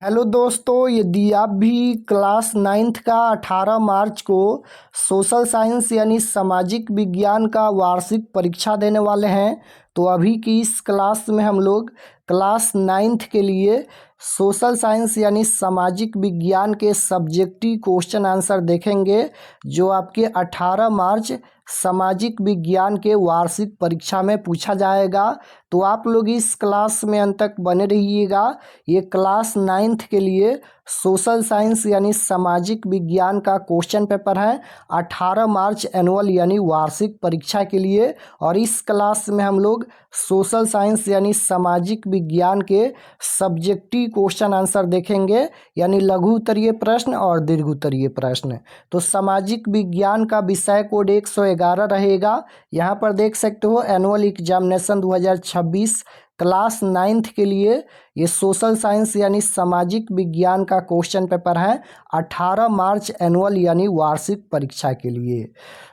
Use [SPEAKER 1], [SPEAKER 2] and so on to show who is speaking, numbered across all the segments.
[SPEAKER 1] Hello दोस्तों, यदि आप भी क्लास नाइन्थ का 18 मार्च को सोशल साइंस यानी सामाजिक विज्ञान का वार्षिक परीक्षा देने वाले हैं तो अभी की इस क्लास में हम लोग क्लास नाइन्थ के लिए सोशल साइंस यानी सामाजिक विज्ञान के सब्जेक्टिव क्वेश्चन आंसर देखेंगे जो आपके 18 मार्च सामाजिक विज्ञान के वार्षिक परीक्षा में पूछा जाएगा। तो आप लोग इस क्लास में अंत तक बने रहिएगा। ये क्लास नाइन्थ के लिए सोशल साइंस यानी सामाजिक विज्ञान का क्वेश्चन पेपर है 18 मार्च एनुअल यानी वार्षिक परीक्षा के लिए। और इस क्लास में हम लोग सोशल साइंस यानी सामाजिक विज्ञान के सब्जेक्टिव क्वेश्चन आंसर देखेंगे यानी लघु उत्तरीय प्रश्न और दीर्घ उत्तरीय प्रश्न। तो सामाजिक विज्ञान का विषय कोड 111 रहेगा। यहाँ पर देख सकते हो एनुअल एग्जामिनेशन 2026 क्लास नाइन्थ के लिए ये सोशल साइंस यानी सामाजिक विज्ञान का क्वेश्चन पेपर है 18 मार्च एनुअल यानी वार्षिक परीक्षा के लिए।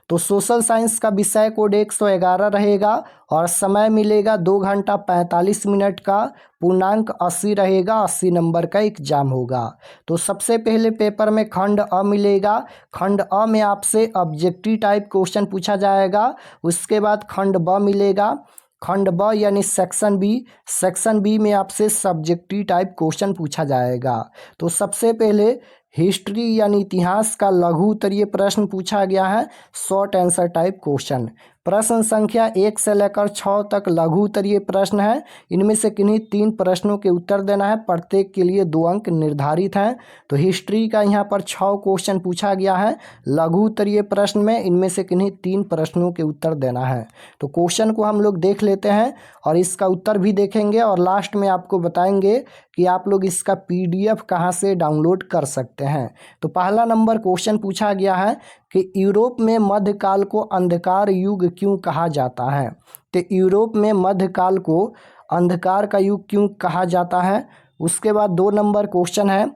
[SPEAKER 1] तो सोशल साइंस का विषय कोड 111 रहेगा और समय मिलेगा 2 घंटा 45 मिनट का। पूर्णांक 80 रहेगा, 80 नंबर का एग्जाम होगा। तो सबसे पहले पेपर में खंड अ मिलेगा। खंड अ में आपसे ऑब्जेक्टिव टाइप क्वेश्चन पूछा जाएगा। उसके बाद खंड ब मिलेगा। खंड ब यानी सेक्शन बी। सेक्शन बी में आपसे सब्जेक्टिव टाइप क्वेश्चन पूछा जाएगा। तो सबसे पहले हिस्ट्री यानी इतिहास का लघु उत्तरीय प्रश्न पूछा गया है, शॉर्ट आंसर टाइप क्वेश्चन। प्रश्न संख्या 1 से लेकर 6 तक लघु उत्तरीय प्रश्न है। इनमें से किन्हीं 3 प्रश्नों के उत्तर देना है, प्रत्येक के लिए 2 अंक निर्धारित हैं। तो हिस्ट्री का यहाँ पर 6 क्वेश्चन पूछा गया है लघु उत्तरीय प्रश्न में, इनमें से किन्हीं 3 प्रश्नों के उत्तर देना है। तो क्वेश्चन को हम लोग देख लेते हैं और इसका उत्तर भी देखेंगे और लास्ट में आपको बताएंगे कि आप लोग इसका PDF कहाँ से डाउनलोड कर सकते हैं। तो पहला नंबर क्वेश्चन पूछा गया है कि यूरोप में मध्यकाल को अंधकार युग क्यों कहा जाता है। तो यूरोप में मध्यकाल को अंधकार का युग क्यों कहा जाता है। उसके बाद 2 नंबर क्वेश्चन है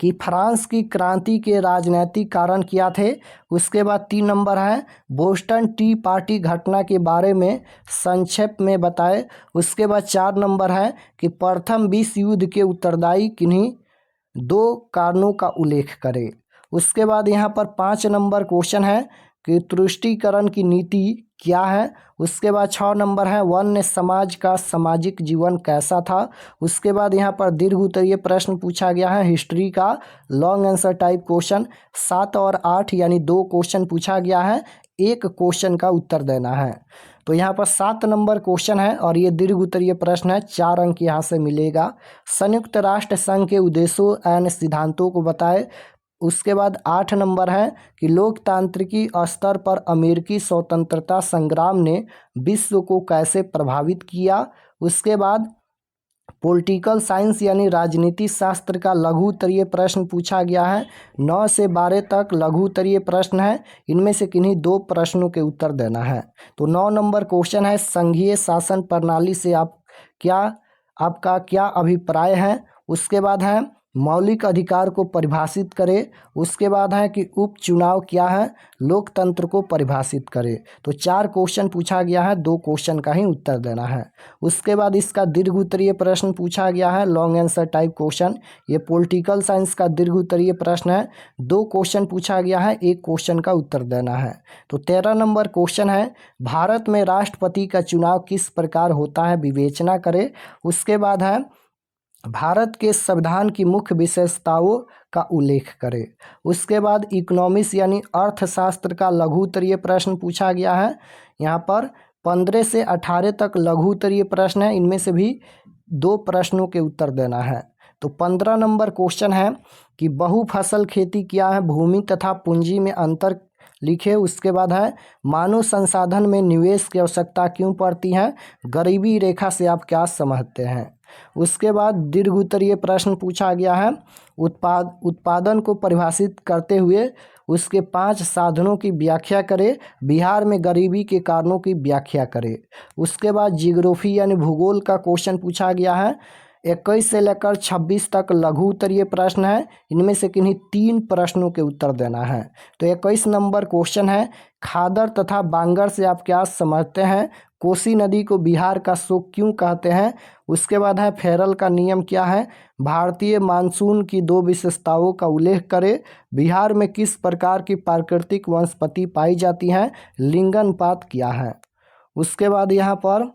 [SPEAKER 1] कि फ्रांस की क्रांति के राजनीतिक कारण क्या थे। उसके बाद 3 नंबर है बोस्टन टी पार्टी घटना के बारे में संक्षेप में बताए। उसके बाद 4 नंबर है कि प्रथम विश्व युद्ध के उत्तरदायी किन्हीं 2 कारणों का उल्लेख करें। उसके बाद यहाँ पर 5 नंबर क्वेश्चन है कि तुष्टीकरण की नीति क्या है। उसके बाद 6 नंबर है वन्य समाज का सामाजिक जीवन कैसा था। उसके बाद यहाँ पर दीर्घ उत्तरीय प्रश्न पूछा गया है हिस्ट्री का लॉन्ग आंसर टाइप क्वेश्चन। 7 और 8 यानी 2 क्वेश्चन पूछा गया है, 1 क्वेश्चन का उत्तर देना है। तो यहाँ पर 7 नंबर क्वेश्चन है और ये दीर्घ उत्तरीय प्रश्न है, 4 अंक यहाँ से मिलेगा। संयुक्त राष्ट्र संघ के उद्देश्यों एवं सिद्धांतों को बताए। उसके बाद 8 नंबर है कि लोकतांत्रिकी स्तर पर अमेरिकी स्वतंत्रता संग्राम ने विश्व को कैसे प्रभावित किया। उसके बाद पॉलिटिकल साइंस यानी राजनीति शास्त्र का लघु उत्तरीय प्रश्न पूछा गया है। 9 से 12 तक लघु उत्तरीय प्रश्न है, इनमें से किन्हीं 2 प्रश्नों के उत्तर देना है। तो 9 नंबर क्वेश्चन है संघीय शासन प्रणाली से आपका क्या अभिप्राय है। उसके बाद है मौलिक अधिकार को परिभाषित करें। उसके बाद है कि उपचुनाव क्या है, लोकतंत्र को परिभाषित करें। तो 4 क्वेश्चन पूछा गया है, 2 क्वेश्चन का ही उत्तर देना है। उसके बाद इसका दीर्घ उत्तरीय प्रश्न पूछा गया है लॉन्ग आंसर टाइप क्वेश्चन। ये पॉलिटिकल साइंस का दीर्घ उत्तरीय प्रश्न है, 2 क्वेश्चन पूछा गया है, 1 क्वेश्चन का उत्तर देना है। तो 13 नंबर क्वेश्चन है भारत में राष्ट्रपति का चुनाव किस प्रकार होता है, विवेचना करें। उसके बाद है भारत के संविधान की मुख्य विशेषताओं का उल्लेख करें। उसके बाद इकोनॉमिक्स यानी अर्थशास्त्र का लघु उत्तरीय प्रश्न पूछा गया है। यहाँ पर 15 से 18 तक लघु उत्तरीय प्रश्न है, इनमें से भी 2 प्रश्नों के उत्तर देना है। तो 15 नंबर क्वेश्चन है कि बहुफसल खेती क्या है, भूमि तथा पूंजी में अंतर लिखे। उसके बाद है मानव संसाधन में निवेश की आवश्यकता क्यों पड़ती है, गरीबी रेखा से आप क्या समझते हैं। उसके बाद दीर्घ उत्तरीय प्रश्न पूछा गया है उत्पादन को परिभाषित करते हुए उसके 5 साधनों की व्याख्या करें, बिहार में गरीबी के कारणों की व्याख्या करें। उसके बाद जियोग्राफी यानी भूगोल का क्वेश्चन पूछा गया है 21 से लेकर 26 तक लघु उत्तरीय प्रश्न है। इनमें से किन्हीं 3 प्रश्नों के उत्तर देना है। तो 21 नंबर क्वेश्चन है, खादर तथा बांगर से आप क्या समझते हैं? कोसी नदी को बिहार का शोक क्यों कहते हैं? उसके बाद है, फेरल का नियम क्या है? भारतीय मानसून की 2 विशेषताओं का उल्लेख करें। बिहार में किस प्रकार की प्राकृतिक वनस्पति पाई जाती हैं? लिंगानुपात क्या है? उसके बाद यहाँ पर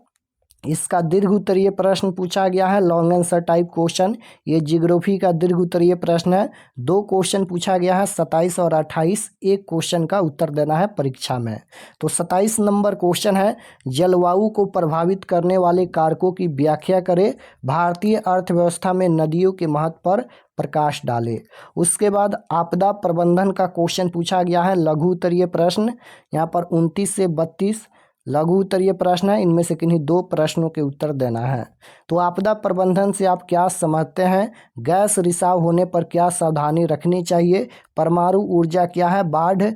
[SPEAKER 1] इसका दीर्घ उत्तरीय प्रश्न पूछा गया है, लॉन्ग आंसर टाइप क्वेश्चन। ये जियोग्राफी का दीर्घ उत्तरीय प्रश्न है। 2 क्वेश्चन पूछा गया है, 27 और 28। एक क्वेश्चन का उत्तर देना है परीक्षा में। तो 27 नंबर क्वेश्चन है, जलवायु को प्रभावित करने वाले कारकों की व्याख्या करें। भारतीय अर्थव्यवस्था में नदियों के महत्व पर प्रकाश डाले। उसके बाद आपदा प्रबंधन का क्वेश्चन पूछा गया है, लघु उत्तरीय प्रश्न। यहाँ पर 29 से 32 लघु उत्तरीय प्रश्न है। इनमें से किन्हीं 2 प्रश्नों के उत्तर देना है। तो आपदा प्रबंधन से आप क्या समझते हैं? गैस रिसाव होने पर क्या सावधानी रखनी चाहिए? परमाणु ऊर्जा क्या है? बाढ़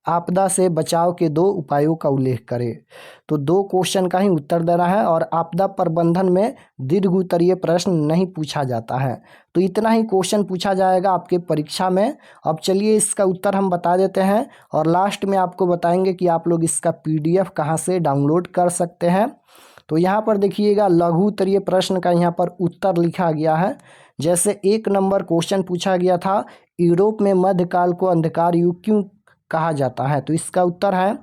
[SPEAKER 1] आपदा से बचाव के 2 उपायों का उल्लेख करें। तो 2 क्वेश्चन का ही उत्तर देना है और आपदा प्रबंधन में दीर्घ उत्तरीय प्रश्न नहीं पूछा जाता है। तो इतना ही क्वेश्चन पूछा जाएगा आपके परीक्षा में। अब चलिए इसका उत्तर हम बता देते हैं और लास्ट में आपको बताएंगे कि आप लोग इसका PDF कहाँ से डाउनलोड कर सकते हैं। तो यहाँ पर देखिएगा, लघु उत्तरीय प्रश्न का यहाँ पर उत्तर लिखा गया है। जैसे 1 नंबर क्वेश्चन पूछा गया था, यूरोप में मध्यकाल को अंधकार युग क्यों कहा जाता है? तो इसका उत्तर है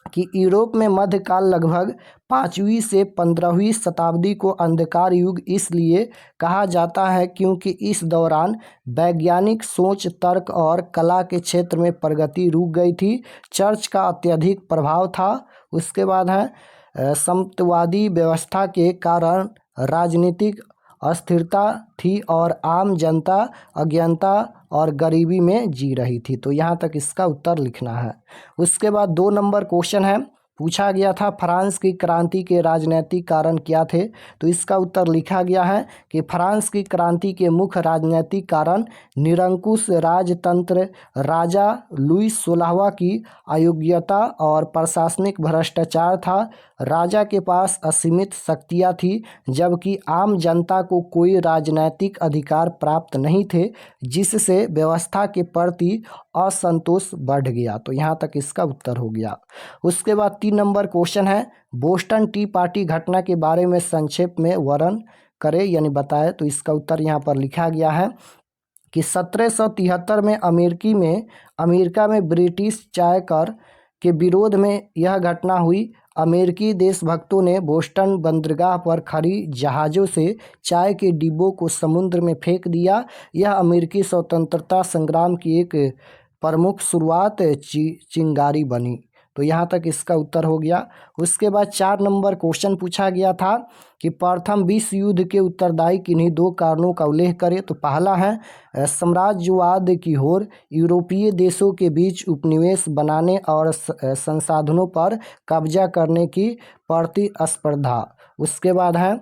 [SPEAKER 1] कि यूरोप में मध्यकाल लगभग 5वीं से 15वीं शताब्दी को अंधकार युग इसलिए कहा जाता है क्योंकि इस दौरान वैज्ञानिक सोच, तर्क और कला के क्षेत्र में प्रगति रुक गई थी। चर्च का अत्यधिक प्रभाव था। उसके बाद है, साम्यवादी व्यवस्था के कारण राजनीतिक अस्थिरता थी और आम जनता अज्ञानता और गरीबी में जी रही थी। तो यहाँ तक इसका उत्तर लिखना है। उसके बाद 2 नंबर क्वेश्चन है, पूछा गया था, फ्रांस की क्रांति के राजनीतिक कारण क्या थे? तो इसका उत्तर लिखा गया है कि फ्रांस की क्रांति के मुख्य राजनीतिक कारण निरंकुश राजतंत्र, राजा लुईस 16वां की अयोग्यता और प्रशासनिक भ्रष्टाचार था। राजा के पास असीमित शक्तियाँ थी जबकि आम जनता को कोई राजनीतिक अधिकार प्राप्त नहीं थे, जिससे व्यवस्था के प्रति असंतोष बढ़ गया। तो यहाँ तक इसका उत्तर हो गया। उसके बाद 3 नंबर क्वेश्चन है, बोस्टन टी पार्टी घटना के बारे में संक्षेप में वर्णन करें यानी बताएं। तो इसका उत्तर यहाँ पर लिखा गया है कि 1773 में अमेरिका में ब्रिटिश चाय कर के विरोध में यह घटना हुई। अमेरिकी देशभक्तों ने बोस्टन बंदरगाह पर खड़ी जहाज़ों से चाय के डिब्बों को समुद्र में फेंक दिया। यह अमेरिकी स्वतंत्रता संग्राम की एक प्रमुख शुरुआत चिंगारी बनी। तो यहाँ तक इसका उत्तर हो गया। उसके बाद 4 नंबर क्वेश्चन पूछा गया था कि प्रथम विश्व युद्ध के उत्तरदायी किन्हीं 2 कारणों का उल्लेख करें। तो पहला है साम्राज्यवाद की होड़, यूरोपीय देशों के बीच उपनिवेश बनाने और संसाधनों पर कब्जा करने की प्रतिस्पर्धा। उसके बाद है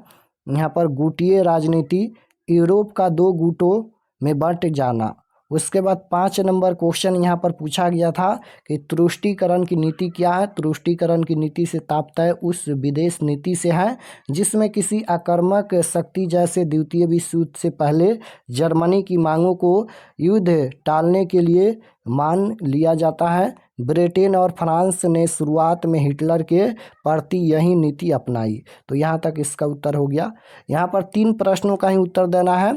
[SPEAKER 1] यहाँ पर गुटीय राजनीति, यूरोप का 2 गुटों में बंट जाना। उसके बाद 5 नंबर क्वेश्चन यहाँ पर पूछा गया था कि तुष्टीकरण की नीति क्या है? तुष्टीकरण की नीति से तात्पर्य उस विदेश नीति से है जिसमें किसी आक्रामक शक्ति जैसे द्वितीय विश्व युद्ध से पहले जर्मनी की मांगों को युद्ध टालने के लिए मान लिया जाता है। ब्रिटेन और फ्रांस ने शुरुआत में हिटलर के प्रति यही नीति अपनाई। तो यहाँ तक इसका उत्तर हो गया। यहाँ पर 3 प्रश्नों का ही उत्तर देना है।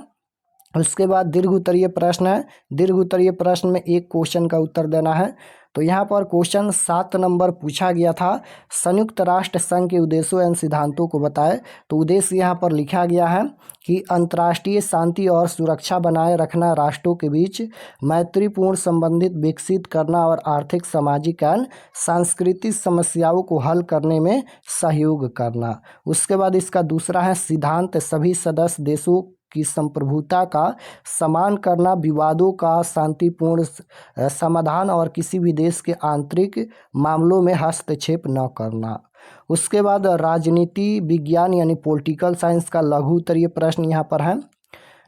[SPEAKER 1] उसके बाद दीर्घ उत्तरीय प्रश्न है। दीर्घ उत्तरीय प्रश्न में 1 क्वेश्चन का उत्तर देना है। तो यहाँ पर क्वेश्चन 7 नंबर पूछा गया था, संयुक्त राष्ट्र संघ के उद्देश्यों एवं सिद्धांतों को बताएं। तो उद्देश्य यहाँ पर लिखा गया है कि अंतर्राष्ट्रीय शांति और सुरक्षा बनाए रखना, राष्ट्रों के बीच मैत्रीपूर्ण संबंधित विकसित करना और आर्थिक, सामाजिक एवं सांस्कृतिक समस्याओं को हल करने में सहयोग करना। उसके बाद इसका दूसरा है सिद्धांत, सभी सदस्य देशों की संप्रभुता का सम्मान करना, विवादों का शांतिपूर्ण समाधान और किसी भी देश के आंतरिक मामलों में हस्तक्षेप न करना। उसके बाद राजनीति विज्ञान यानी पॉलिटिकल साइंस का लघु उत्तरीय प्रश्न यहाँ पर है।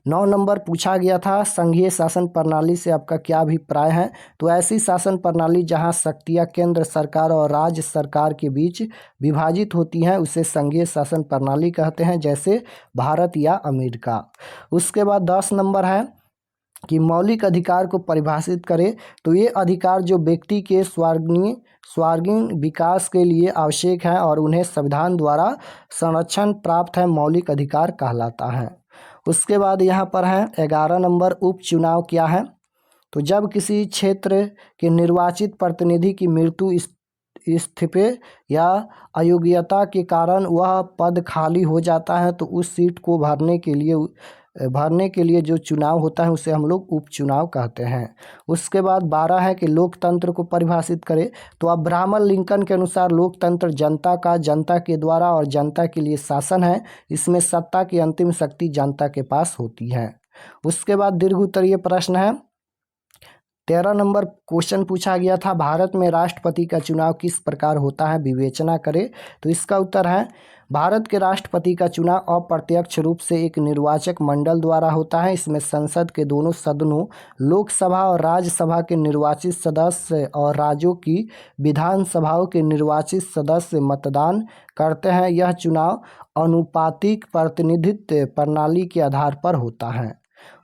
[SPEAKER 1] 9 नंबर पूछा गया था संघीय शासन प्रणाली से आपका क्या अभिप्राय है। तो ऐसी शासन प्रणाली जहां शक्तियां केंद्र सरकार और राज्य सरकार के बीच विभाजित होती हैं उसे संघीय शासन प्रणाली कहते हैं, जैसे भारत या अमेरिका। उसके बाद 10 नंबर है कि मौलिक अधिकार को परिभाषित करें। तो ये अधिकार जो व्यक्ति के स्वर्गीय विकास के लिए आवश्यक है और उन्हें संविधान द्वारा संरक्षण प्राप्त है, मौलिक अधिकार कहलाता है। उसके बाद यहाँ पर है 11 नंबर, उपचुनाव क्या है। तो जब किसी क्षेत्र के निर्वाचित प्रतिनिधि की मृत्यु, इस्तीफे या अयोग्यता के कारण वह पद खाली हो जाता है तो उस सीट को भरने के लिए जो चुनाव होता है उसे हम लोग उपचुनाव कहते हैं। उसके बाद 12 है कि लोकतंत्र को परिभाषित करें। तो अब्राहम लिंकन के अनुसार लोकतंत्र जनता के द्वारा और जनता के लिए शासन है। इसमें सत्ता की अंतिम शक्ति जनता के पास होती है। उसके बाद दीर्घ उत्तरीय प्रश्न है। 13 नंबर क्वेश्चन पूछा गया था, भारत में राष्ट्रपति का चुनाव किस प्रकार होता है, विवेचना करें। तो इसका उत्तर है भारत के राष्ट्रपति का चुनाव अप्रत्यक्ष रूप से एक निर्वाचक मंडल द्वारा होता है। इसमें संसद के दोनों सदनों लोकसभा और राज्यसभा के निर्वाचित सदस्य और राज्यों की विधानसभाओं के निर्वाचित सदस्य मतदान करते हैं। यह चुनाव अनुपातिक प्रतिनिधित्व प्रणाली के आधार पर होता है।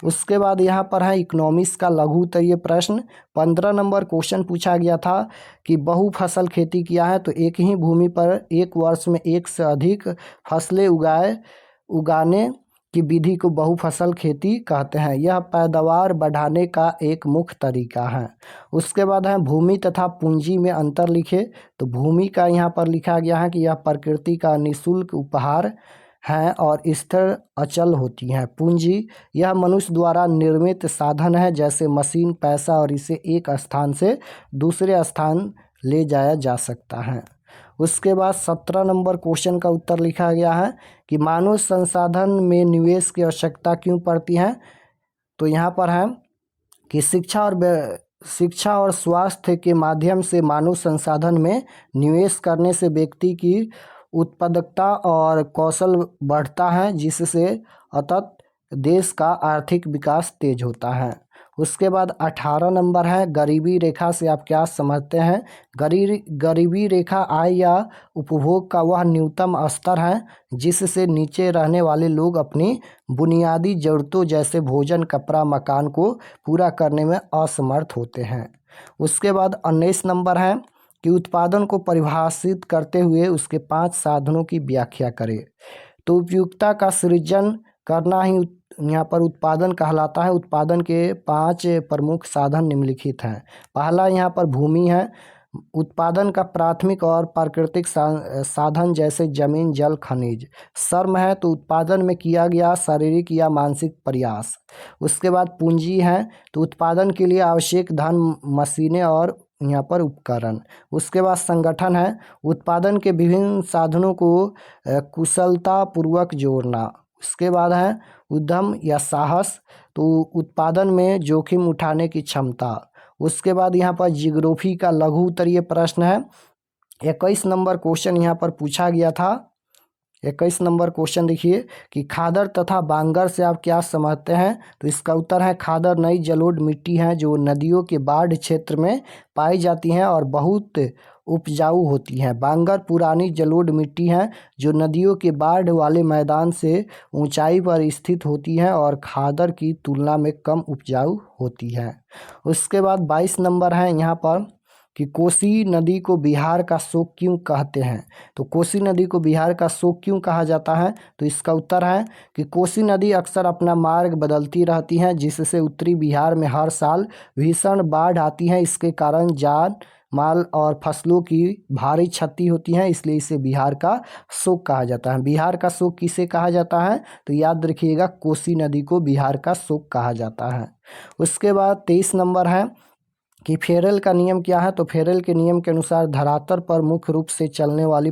[SPEAKER 1] उसके बाद यहाँ पर है इकोनॉमिक्स का लघु उत्तरीय प्रश्न। 15 नंबर क्वेश्चन पूछा गया था कि बहुफसल खेती क्या है। तो एक ही भूमि पर एक वर्ष में एक से अधिक फसलें उगाने की विधि को बहुफसल खेती कहते हैं। यह पैदावार बढ़ाने का एक मुख्य तरीका है। उसके बाद है भूमि तथा पूंजी में अंतर लिखे। तो भूमि का यहाँ पर लिखा गया है कि यह प्रकृति का निःशुल्क उपहार हैं और स्थिर अचल होती हैं। पूंजी यह मनुष्य द्वारा निर्मित साधन है, जैसे मशीन, पैसा, और इसे एक स्थान से दूसरे स्थान ले जाया जा सकता है। उसके बाद 17 नंबर क्वेश्चन का उत्तर लिखा गया है कि मानव संसाधन में निवेश की आवश्यकता क्यों पड़ती है। तो यहाँ पर है कि शिक्षा और स्वास्थ्य के माध्यम से मानव संसाधन में निवेश करने से व्यक्ति की उत्पादकता और कौशल बढ़ता है, जिससे अतत देश का आर्थिक विकास तेज होता है। उसके बाद 18 नंबर है गरीबी रेखा से आप क्या समझते हैं। गरीबी रेखा आय या उपभोग का वह न्यूनतम स्तर है जिससे नीचे रहने वाले लोग अपनी बुनियादी जरूरतों जैसे भोजन, कपड़ा, मकान को पूरा करने में असमर्थ होते हैं। उसके बाद 19 नंबर है कि उत्पादन को परिभाषित करते हुए उसके 5 साधनों की व्याख्या करें। तो उपयुक्तता का सृजन करना ही यहाँ पर उत्पादन कहलाता है। उत्पादन के 5 प्रमुख साधन निम्नलिखित हैं। पहला यहाँ पर भूमि है। उत्पादन का प्राथमिक और प्राकृतिक साधन जैसे जमीन, जल, खनिज। श्रम है, तो उत्पादन में किया गया शारीरिक या मानसिक प्रयास। उसके बाद पूंजी है, तो उत्पादन के लिए आवश्यक धन, मशीनें और यहाँ पर उपकरण। उसके बाद संगठन है, उत्पादन के विभिन्न साधनों को कुशलतापूर्वक जोड़ना। उसके बाद है उद्यम या साहस, तो उत्पादन में जोखिम उठाने की क्षमता। उसके बाद यहाँ पर जियोग्राफी का लघु उत्तरीय प्रश्न है। 21 नंबर क्वेश्चन यहाँ पर पूछा गया था। 21 नंबर क्वेश्चन देखिए कि खादर तथा बांगर से आप क्या समझते हैं। तो इसका उत्तर है खादर नई जलोढ़ मिट्टी है जो नदियों के बाढ़ क्षेत्र में पाई जाती हैं और बहुत उपजाऊ होती हैं। बांगर पुरानी जलोढ़ मिट्टी है जो नदियों के बाढ़ वाले मैदान से ऊंचाई पर स्थित होती है और खादर की तुलना में कम उपजाऊ होती है। उसके बाद 22 नंबर है यहाँ पर कि कोसी नदी को बिहार का शोक क्यों कहते हैं। तो कोसी नदी को बिहार का शोक क्यों कहा जाता है। तो इसका उत्तर है कि कोसी नदी अक्सर अपना मार्ग बदलती रहती है, जिससे उत्तरी बिहार में हर साल भीषण बाढ़ आती है। इसके कारण जान माल और फसलों की भारी क्षति होती है, इसलिए इसे बिहार का शोक कहा जाता है। बिहार का शोक किसे कहा जाता है। तो याद रखिएगा कोसी नदी को बिहार का शोक कहा जाता है। उसके बाद 23 नंबर है कि फेरेल का नियम क्या है। तो फेरेल के नियम के अनुसार धरातल पर मुख्य रूप से चलने वाली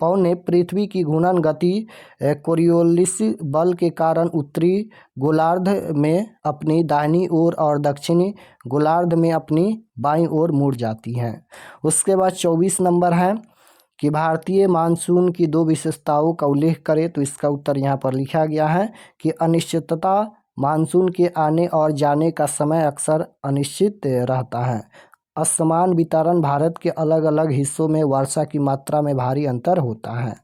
[SPEAKER 1] पौने पृथ्वी की घूर्णन गति कोरियोलिस बल के कारण उत्तरी गोलार्ध में अपनी दाहिनी ओर और दक्षिणी गोलार्ध में अपनी बाईं ओर मुड़ जाती हैं। उसके बाद 24 नंबर है कि भारतीय मानसून की दो विशेषताओं का उल्लेख करें, तो इसका उत्तर यहाँ पर लिखा गया है कि अनिश्चितता, मानसून के आने और जाने का समय अक्सर अनिश्चित रहता है। असमान वितरण, भारत के अलग अलग हिस्सों में वर्षा की मात्रा में भारी अंतर होता है।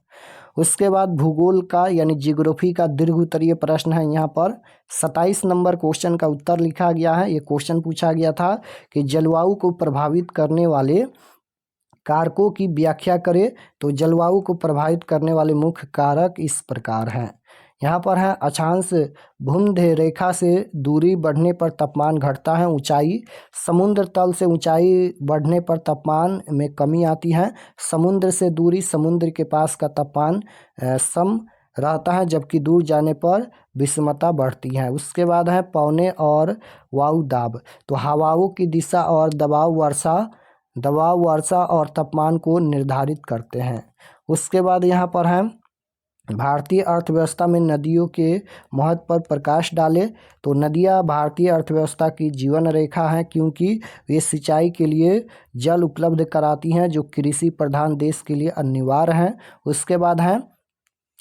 [SPEAKER 1] उसके बाद भूगोल का यानी जियोग्राफी का दीर्घ उत्तरीय प्रश्न है। यहाँ पर 27 नंबर क्वेश्चन का उत्तर लिखा गया है। ये क्वेश्चन पूछा गया था कि जलवायु को प्रभावित करने वाले कारकों की व्याख्या करें। तो जलवायु को प्रभावित करने वाले मुख्य कारक इस प्रकार हैं। यहाँ पर है अक्षांश भूमध्य रेखा से दूरी बढ़ने पर तापमान घटता है। ऊंचाई, समुद्र तल से ऊंचाई बढ़ने पर तापमान में कमी आती है। समुद्र से दूरी, समुद्र के पास का तापमान सम रहता है, जबकि दूर जाने पर विषमता बढ़ती है। उसके बाद है पवने और वायु दाब। तो हवाओं की दिशा और दबाव वर्षा और तापमान को निर्धारित करते हैं। उसके बाद यहाँ पर है भारतीय अर्थव्यवस्था में नदियों के महत्व पर प्रकाश डाले। तो नदियाँ भारतीय अर्थव्यवस्था की जीवन रेखा हैं, क्योंकि वे सिंचाई के लिए जल उपलब्ध कराती हैं, जो कृषि प्रधान देश के लिए अनिवार्य हैं। उसके बाद है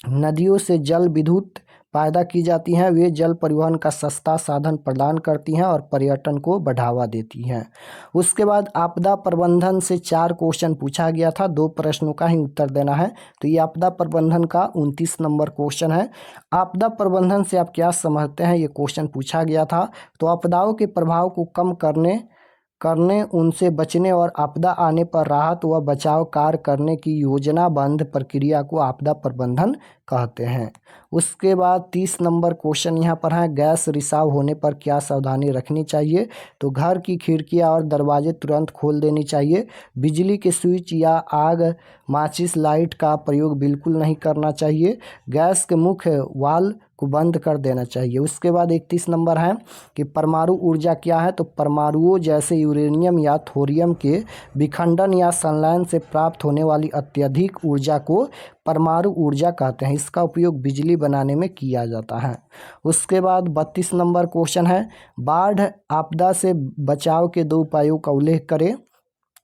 [SPEAKER 1] नदियों से जल विद्युत पैदा की जाती हैं। वे जल परिवहन का सस्ता साधन प्रदान करती हैं और पर्यटन को बढ़ावा देती हैं। उसके बाद आपदा प्रबंधन से 4 क्वेश्चन पूछा गया था, 2 प्रश्नों का ही उत्तर देना है। तो ये आपदा प्रबंधन का 29 नंबर क्वेश्चन है। आपदा प्रबंधन से आप क्या समझते हैं, ये क्वेश्चन पूछा गया था। तो आपदाओं के प्रभाव को कम करने, उनसे बचने और आपदा आने पर राहत व बचाव कार्य करने की योजनाबद्ध प्रक्रिया को आपदा प्रबंधन कहते हैं। उसके बाद 30 नंबर क्वेश्चन यहाँ पर है, गैस रिसाव होने पर क्या सावधानी रखनी चाहिए। तो घर की खिड़कियाँ और दरवाजे तुरंत खोल देनी चाहिए। बिजली के स्विच या आग, माचिस, लाइट का प्रयोग बिल्कुल नहीं करना चाहिए। गैस के मुख्य वाल्व को बंद कर देना चाहिए। उसके बाद 31 नंबर है कि परमाणु ऊर्जा क्या है। तो परमाणुओं जैसे यूरेनियम या थोरियम के विखंडन या संलयन से प्राप्त होने वाली अत्यधिक ऊर्जा को परमाणु ऊर्जा कहते हैं। इसका उपयोग बिजली बनाने में किया जाता है। उसके बाद 32 नंबर क्वेश्चन है, बाढ़ आपदा से बचाव के 2 उपायों का उल्लेख करें।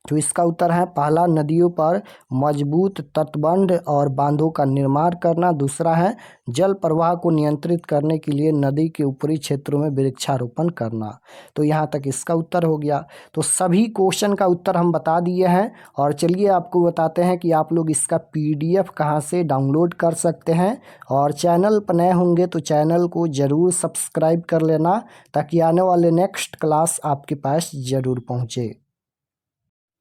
[SPEAKER 1] तो इसका उत्तर है पहला, नदियों पर मजबूत तटबंध और बांधों का निर्माण करना। दूसरा है जल प्रवाह को नियंत्रित करने के लिए नदी के ऊपरी क्षेत्रों में वृक्षारोपण करना। तो यहाँ तक इसका उत्तर हो गया। तो सभी क्वेश्चन का उत्तर हम बता दिए हैं। और चलिए आपको बताते हैं कि आप लोग इसका PDF कहाँ से डाउनलोड कर सकते हैं। और चैनल पर नए होंगे तो चैनल को ज़रूर सब्सक्राइब कर लेना, ताकि आने वाले नेक्स्ट क्लास आपके पास ज़रूर पहुँचे।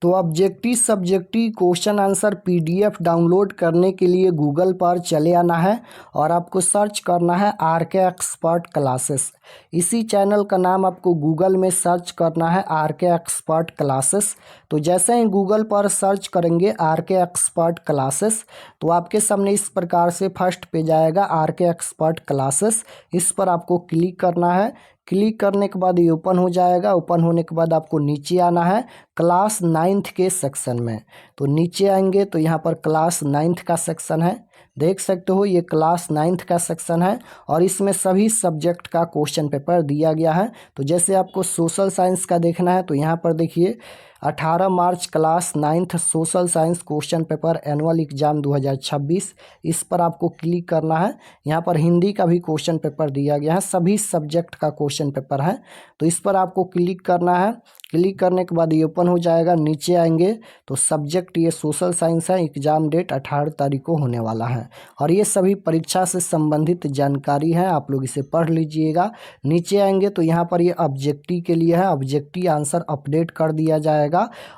[SPEAKER 1] तो objective subjective question answer PDF download करने के लिए गूगल पर चले आना है और आपको सर्च करना है RK एक्सपर्ट क्लासेस। इसी चैनल का नाम आपको गूगल में सर्च करना है RK एक्सपर्ट क्लासेस। तो जैसे ही गूगल पर सर्च करेंगे RK एक्सपर्ट क्लासेस, तो आपके सामने इस प्रकार से फर्स्ट पेज आएगा RK एक्सपर्ट क्लासेस। इस पर आपको क्लिक करना है। क्लिक करने के बाद ये ओपन हो जाएगा। ओपन होने के बाद आपको नीचे आना है क्लास 9th के सेक्शन में। तो नीचे आएंगे तो यहाँ पर क्लास 9th का सेक्शन है, देख सकते हो ये क्लास 9th का सेक्शन है। और इसमें सभी सब्जेक्ट का क्वेश्चन पेपर दिया गया है। तो जैसे आपको सोशल साइंस का देखना है, तो यहाँ पर देखिए 18 March class 9th social science question paper annual exam 2026, इस पर आपको क्लिक करना है। यहाँ पर हिंदी का भी क्वेश्चन पेपर दिया गया है, सभी सब्जेक्ट का क्वेश्चन पेपर है। तो इस पर आपको क्लिक करना है। क्लिक करने के बाद ये ओपन हो जाएगा। नीचे आएंगे तो सब्जेक्ट ये सोशल साइंस है। एग्ज़ाम डेट 18 तारीख को होने वाला है। और ये सभी परीक्षा से संबंधित जानकारी है, आप लोग इसे पढ़ लीजिएगा। नीचे आएंगे तो यहाँ पर ये ऑब्जेक्टिव के लिए है, ऑब्जेक्टिव आंसर अपडेट कर दिया जाएगा।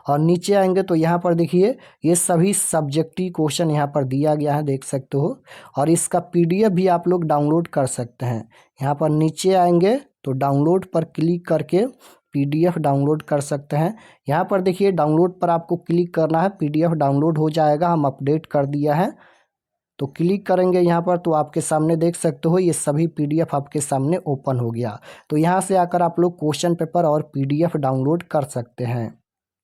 [SPEAKER 1] और नीचे आएंगे तो यहाँ पर देखिए ये सभी सब्जेक्टिव क्वेश्चन यहाँ पर दिया गया है, देख सकते हो। और इसका PDF भी आप लोग डाउनलोड कर सकते हैं। यहाँ पर नीचे आएंगे तो डाउनलोड पर क्लिक करके PDF डाउनलोड कर सकते हैं। यहाँ पर देखिए डाउनलोड पर आपको क्लिक करना है, PDF डाउनलोड हो जाएगा। हम अपडेट कर दिया है तो क्लिक करेंगे यहाँ पर, तो आपके सामने देख सकते हो ये सभी PDF आपके सामने ओपन हो गया। तो यहाँ से आकर आप लोग क्वेश्चन पेपर और PDF डाउनलोड कर सकते हैं।